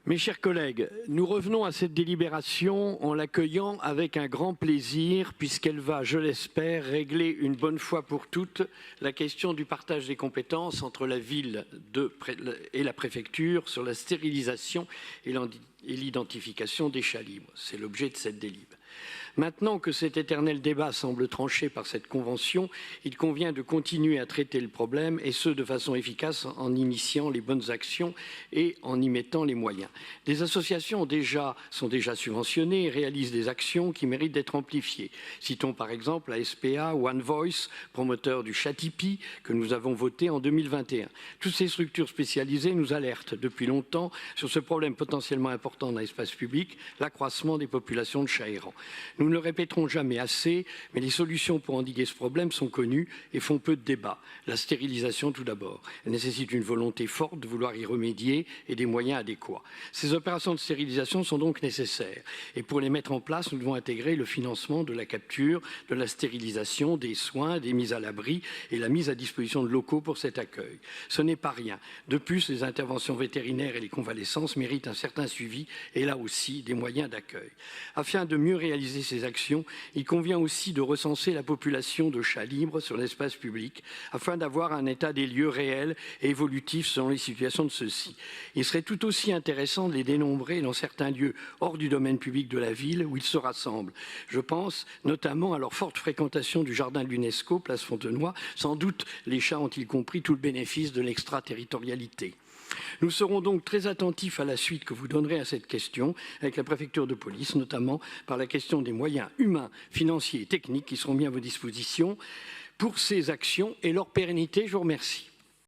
Mes chers collègues, nous revenons à cette délibération en l'accueillant avec un grand plaisir puisqu'elle va, je l'espère, régler une bonne fois pour toutes la question du partage des compétences entre la ville et la préfecture sur la stérilisation et l'identification des chats libres. C'est l'objet de cette délibération. Maintenant que cet éternel débat semble tranché par cette convention, il convient de continuer à traiter le problème et ce de façon efficace en initiant les bonnes actions et en y mettant les moyens. Des associations sont déjà subventionnées et réalisent des actions qui méritent d'être amplifiées. Citons par exemple la SPA One Voice, promoteur du chat Tipeee que nous avons voté en 2021. Toutes ces structures spécialisées nous alertent depuis longtemps sur ce problème potentiellement important dans l'espace public, l'accroissement des populations de chats errants. Nous ne le répéterons jamais assez, mais les solutions pour endiguer ce problème sont connues et font peu de débat. La stérilisation tout d'abord. Elle nécessite une volonté forte de vouloir y remédier et des moyens adéquats. Ces opérations de stérilisation sont donc nécessaires. Et pour les mettre en place, nous devons intégrer le financement de la capture, de la stérilisation, des soins, des mises à l'abri et la mise à disposition de locaux pour cet accueil. Ce n'est pas rien. De plus, les interventions vétérinaires et les convalescences méritent un certain suivi et là aussi des moyens d'accueil. Afin de mieux réaliser ces actions, il convient aussi de recenser la population de chats libres sur l'espace public afin d'avoir un état des lieux réel et évolutif selon les situations de ceux-ci. Il serait tout aussi intéressant de les dénombrer dans certains lieux hors du domaine public de la ville où ils se rassemblent. Je pense notamment à leur forte fréquentation du jardin de l'UNESCO, place Fontenoy. Sans doute les chats ont-ils compris tout le bénéfice de l'extraterritorialité. Nous serons donc très attentifs à la suite que vous donnerez à cette question avec la préfecture de police, notamment par la question des moyens humains, financiers et techniques qui seront mis à vos dispositions pour ces actions et leur pérennité. Je vous remercie.